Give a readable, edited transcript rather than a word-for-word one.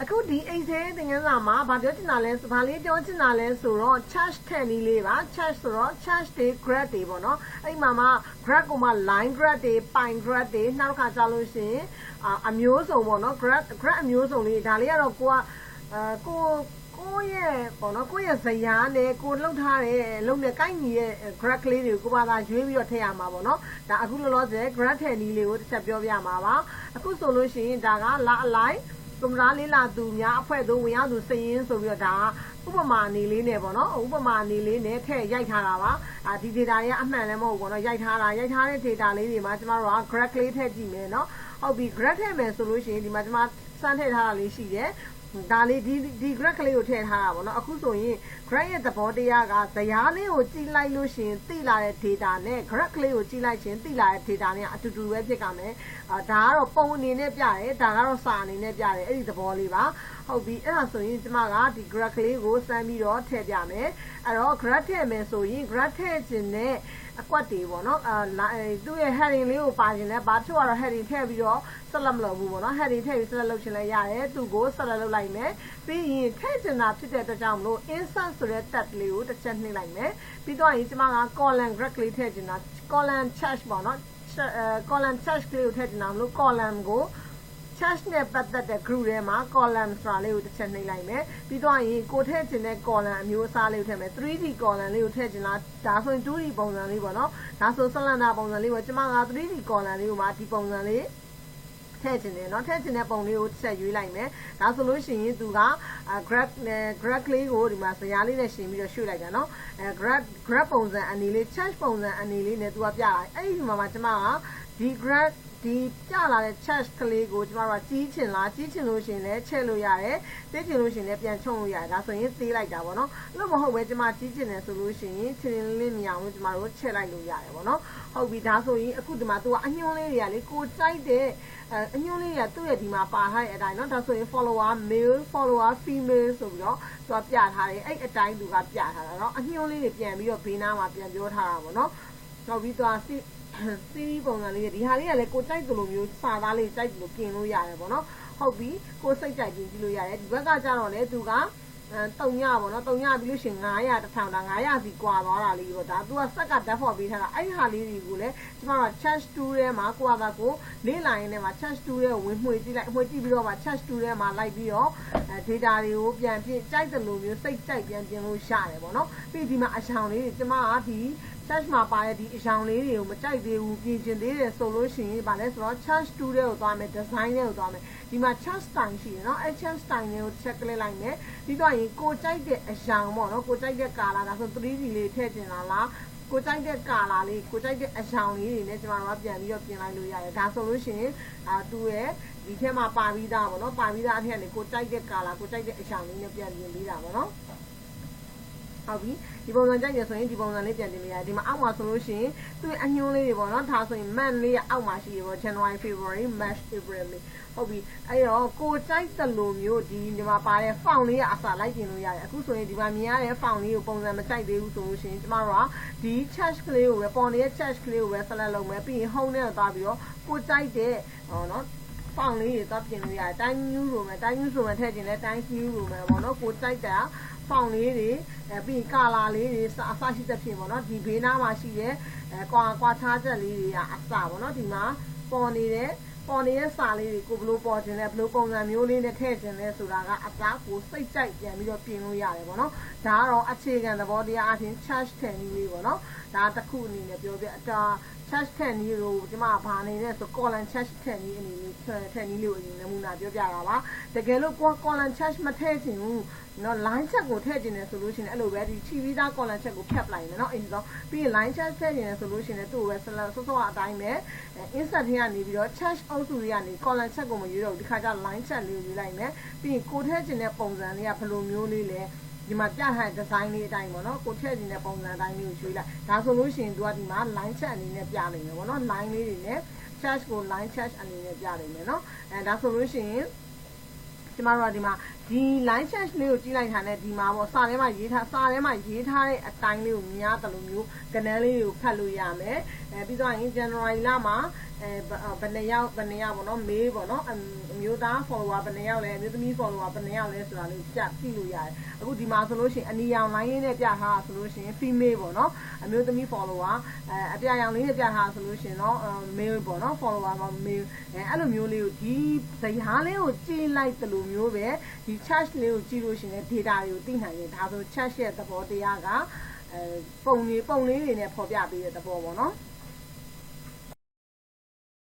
အခုဒီအိတ်သေးသင်ခန်းစာမှာဘာပြောချင်တာလဲဆိုဘာလေးပြောချင်တာလဲဆိုတော့ charge ထည့်နည်းလေးပါ charge ဆိုတော့ charge တွေ grad တွေပေါ့နော်အဲ့မှာ grad ကိုမှ line grad တွေ pine grad တွေနောက်တစ်ခါကြာလို့ရှိရင်အမျိုးစုံပေါ့နော် grad အမျိုးစုံလေးဒါလေးကတော့ကိုရဲ့ပေါ့နော်ကိုရဲ့ဇယားနဲ့ကိုလှုပ်ထားတဲ့လုံနဲ့ကိုက်ညီရဲ့ grad ကလေးတွေကိုဘာသာရွေးပြီးတော့ထည့်ရမှာပေါ့နော်ဒါအခုလောလောဆယ် grad ထည့်နည်းလေးကိုတစ်ချက်ပြောပြမှာပါအခုဆိုလို့ရှိရင်ဒါကလာအလိုက်ကွန်ပျူတာလေးလာသူများအဖွဲ့သို့ဝင်ရောက်သူစည်ရင်းဆိုပြီးတော့ဒါဥပမာအနေလေးနဲ့ပေါ့နော်ဥပမာအနေလေးနဲ့ထည့်ရိုက်ထားတာပါဒီ data ရဲ့အမှန်လည်းမဟုတ်ဘူးပေါ့နော်ရိုက်ထားတဲ့ data လေးတွေမှာကျမတို့က graph လေးထည့်ကြည့်မယ်နော်ဟုတ်ပြီ graph ထည့်မယ်ဆိုလို့ရှိရင်ဒီမှာကျမစမ်းထည့်ထားတာလေးရှိတယ်ဒါလေးဒီ graph ကလေးကိုထည့်ထားတာပေါ့နော်အခုဆိုရင် graph ရဲ့သဘောတရားကဇယားလေးကိုကြည့်လိုက်လို့ရှိရင်သိလာတဲ့ data နဲ့ graph ကလေးကိုကြည့်လိုက်ရင်သိလာတဲ့ data နဲ့အတူတူပဲဖြစ်ကြမယ်ဒါကတော့ပုံအနေနဲ့ပြတယ်ဒါကတော့စာအနေနဲ့ပြတယ်အဲ့ဒီသဘောလေးပါဟုတ်ပြီအဲ့ဒါဆိုရင်ကျမကဒီ graph ကလေးကိုစမ်းပြီးတော့ထည့်ပြမယ်အဲ့တော့ graph ထည့်မယ်ဆိုရင် graph ထည့်ခြင်းနဲ့အကွက်တွေပေါ့နော်သူ့ရဲ့ heading လေးကိုပါခြင်းနဲ့ဘာဖြစ်သွားတော့ heading ထည့်ပြီးတော့ဆက်လက်မလုပ်ဘူးပေါ့နော် heading ထည့်ပြီးဆက်လက်လုပ်ခြင်းလည်းရတယ်သူ့ကိုဆက်လက်လုပ်လိုက်မယ်ပြီးရင်ထည့်ခြင်းတာဖြစ်တဲ့အတွက်ကြောင့်မလို့ insert ဆိုတဲ့ tab လေးကိုတစ်ချက်နှိပ်လိုက်မယ်ပြီးတော့ရင်ကျမက column graph လေးထည့်ခြင်းတာ column charge ပေါ့နော်column charge လေးကိုထည့်ခြင်းတာမလို့ column ကို charge နဲ့ပတ်သက်တဲ့ group ထဲမှာ column ဆိုတာလေးကိုတစ်ချက်နှိပ်လိုက်မယ်ပြီးတော့ရင်ကိုထည့်ခြင်းတဲ့ column အမျိုးအစားလေးကိုထည့်မယ် 3D column လေးကိုထည့်ခြင်းလားဒါဆိုရင် 2D ပုံစံလေးပေါ့နော်ဒါဆိုဆက်လက်နာပုံစံလေးပေါ့ကျမက 3D column လေးကိုမှဒီပုံစံလေးထည့်ခြင်းတယ်เนาะထည့်ခြင်းတဲ့ပုံလေးကိုတစ်ချက်ရွေးလိုက်မယ်ဒါဆိုလို့ရှိရင်သူက graph လေးကိုဒီမှာဇယားလေးနဲ့ရှင်းပြီးတော့ရွှေ့လိုက်တာเนาะgraph ပုံစံအနေလေး charge ပုံစံအနေလေးနဲ့သူကပြတာအဲ့ဒီမှာကျမကဒီ graph ဒီပြလာတဲ့ charge ကလေးကိုကျမတို့ကကြီးချင်လို့ရှိရင်လည်းချက်လို့ရတယ်သိချင်လို့ရှိရင်လည်းပြန်ချုံလို့ရတယ်ဒါဆိုရင်သေးလိုက်တာပေါ့နော်အဲ့လိုမဟုတ်ပဲကျမကြီးချင်တယ်ဆိုလို့ရှိရင်ချင်းလေးမြအောင်လို့ကျမတို့ချက်လိုက်လို့ရတယ်ပေါ့နော်ဟုတ်ပြီဒါဆိုရင်အခုဒီမှာသူကအညွှန်းလေးတွေကလေကိုကြိုက်တဲ့အညွှန်းလေးတွေကသူ့ရဲ့ဒီမှာပါထားတဲ့အတိုင်းเนาะဒါဆိုရင် follower male follower female ဆိုပြီးတော့သူကပြထားတယ်အဲ့အတိုင်းသူကပြထားတာเนาะအညွှန်းလေးတွေပြန်ပြီးတော့ဘေးနားမှာပြန်ပြောထားတာပေါ့နော်နောက်ပြီးသွားစီးပုံစံလေးဒီဟာလေးကလည်းကိုကြိုက်သလိုမျိုးစာသားလေးကြိုက်လို့ပြင်လို့ရတယ်ပေါ့နော်ဟုတ်ပြီကိုစိတ်ကြိုက်ပြင်ကြည့်လို့ရတယ်ဒီဘက်ကကျတော့လေသူက3ညပေါ့နော်3ညပြီးလို့ရှိရင်900 1000ဒါ900စီကွာသွားတာလေးပေါ့ဒါသူကစက်ကဓာတ်ဖော်ပေးထားတာအဲ့ဟာလေးတွေကိုလည်းကျမတို့ charge 2ထဲမှာကိုကကိုလေ့လာရင်းနဲ့မှာ charge 2ထဲကိုဝင်မှွေကြည့်လိုက်မှွေကြည့်ပြီးတော့မှ charge 2ထဲမှာလိုက်ပြီးတော့data တွေကိုပြန်ပြင်ကြိုက်သလိုမျိုးစိတ်ကြိုက်ပြန်ပြင်လို့ရတယ်ပေါ့နော်ပြီးဒီမှာအချောင်လေးကျမကဒီ charge မှာပါတဲ့ဒီအရောင်လေးတွေကိုမကြိုက်သေးဘူးပြင်ချင်သေးတယ်ဆိုလို့ရှိရင်ဗာလဲဆိုတော့ charge 2ထဲကိုသွားမယ် design ထဲကိုသွားမယ်ဒီမှာ charge style ရှိတယ်เนาะအဲ charge style ကို check လိုက်လိုက်မယ်ပြီးတော့ရင်ကိုကြိုက်တဲ့အရောင်ပေါ့เนาะကိုကြိုက်တဲ့ color ဒါဆို 3D လေးထည့်ချင်တာလားကိုကြိုက်တဲ့ color လေးကိုကြိုက်တဲ့အရောင်လေးတွေနဲ့ကျမတို့ကပြန်ပြီးတော့ပြင်လိုက်လို့ရတယ်ဒါဆိုလို့ရှိရင်သူ့ရဲ့ဒီထဲမှာပါပြီးသားပေါ့เนาะပါပြီးသားအထက်ကနေကိုကြိုက်တဲ့ color ကိုကြိုက်တဲ့အရောင်လေးနဲ့ပြန်ပြင်ပေးတာပေါ့เนาะဟုတ်ပြီဒီပုံစံကြိုက်ရဆိုရင်ဒီပုံစံလေးပြန်တင်လို့ရတယ်ဒီမှာအောက်မှာဆိုလို့ရှိရင်သူ့အညွှန်းလေးတွေပေါ့နော်ဒါဆိုရင် month လေးကအောက်မှာရှိရပေါ့ January February March April May ဟုတ်ပြီအဲ့တော့ကိုကြိုက်သလိုမျိုးဒီမှာပါတဲ့ font လေးကအစားလိုက်တင်လို့ရတယ်အခုဆိုရင်ဒီမှာမြင်ရတဲ့ font လေးကိုပုံစံမကြိုက်သေးဘူးဆိုလို့ရှိရင်ကျမတို့ကဒီ charge ကလေးကိုပဲပေါ်နေတဲ့ charge ကလေးကိုပဲ select လုပ်မယ်ပြီးရင် home နဲ့သွားပြီးတော့ကိုကြိုက်တဲ့ဟောနော်ဖောင်လေးတွေသွားပြင်လို့ရတယ်တိုင်းညူးလိုမယ်တိုင်းညူးဆိုမှထည့်ခြင်းလဲတိုင်းညူးလိုမယ်ပေါ့နော်ကိုကြိုက်တာဖောင်လေးတွေပြီးကာလာလေးတွေအစရှိတဲ့ဖြစ်ပေါ့နော်ဒီဘေးနားမှာရှိတဲ့ကွာခြားချက်လေးတွေကအစပေါ့နော်ဒီမှာပေါ်နေတဲ့စာလေးတွေကိုဘလို့ပေါ်ခြင်းလဲဘလို့ပုံစံမျိုးလေးနဲ့ထည့်ခြင်းလဲဆိုတာကအစကိုစိတ်ကြိုက်ပြန်ပြီးတော့ပြင်လို့ရတယ်ပေါ့နော်ဒါကတော့အခြေခံသဘောတရားအချင်း charge ထည့်နည်းလေးပေါ့နော်ဒါတစ်ခုအနေနဲ့ပြောပြcharge ထည့်နည်းကိုဒီမှာဘာနေလဲဆို column charge ထည့်နည်းအနေနဲ့ထည့်နည်းလေးကိုအရင်နမူနာပြောပြတာပါတကယ်လို့ column charge မထည့်ချင်ဘူးနော် line check ကိုထည့်ချင်တယ်ဆိုလို့ရှိရင်အဲ့လိုပဲဒီချီပြီးသား column check ကိုဖြတ်လိုက်မယ်နော်အဲ့ဒီတော့ပြီးရင် line check ထည့်ချင်တယ်ဆိုလို့ရှိရင်သူ့ကိုပဲဆော့အတိုင်းပဲ insert ထဲကနေပြီးတော့ charge အုပ်စုတွေကနေ column check ကိုမရွေးတော့ဒီခါကျ line check လေးကိုရွေးလိုက်မယ်ပြီးရင်ကိုထည့်ချင်တဲ့ပုံစံလေးကဘယ်လိုမျိုးလေးလဲဒီမှာပြထားတဲ့ design လေးအတိုင်းပေါ့နော်ကိုထည့်ချင်တဲ့ပုံစံအတိုင်းလေးကိုရွှေ့လိုက်ဒါဆိုလို့ရှိရင်သူကဒီမှာ line check အနေနဲ့ပြနိုင်တယ်ပေါ့နော် line လေးတွေနဲ့ charge ကို line charge အနေနဲ့ပြနိုင်တယ်နော်ဒါဆိုလို့ရှိရင်ကျမတို့ကဒီမှာဒီ line charge လေးကိုကြည့်လိုက်တာနဲ့ဒီမှာပေါ့စာထဲမှာရေးထားတဲ့အတိုင်းလေးကိုမြင်ရတယ်လို့မျိုးကနန်းလေးကိုဖတ်လို့ရမယ်ပြီးတော့ရင် January လမှာ ဘယ်နှစ်ယောက်ပေါ့နော်မေးပေါ့နော်အမျိုးသား follower ဘယ်နှစ်ယောက်လဲအမျိုးသမီး follower ဘယ်နှစ်ယောက်လဲဆိုတာလေးပြလို့ရတယ်အခုဒီမှာဆိုလို့ရှိရင်အနီရောင် line လေးနဲ့ပြထားတာဆိုလို့ရှိရင် female ပေါ့နော်အမျိုးသမီး follower အပြရောင်လေးနဲ့ပြထားတာဆိုလို့ရှိရင်တော့ male ပေါ့နော် follower မှာ male အဲ့လိုမျိုးလေးကိုဒီဇယားလေးကိုကြည့်လိုက်တယ်လို့မျိုးပဲဒီ chart လေးကိုကြည့်လို့ရှိရင် data တွေကိုသိနိုင်တယ်ဒါဆို chart ရဲ့သဘောတရားကပုံလေးတွေနဲ့ဖော်ပြပေးတဲ့သဘောပေါ့နော်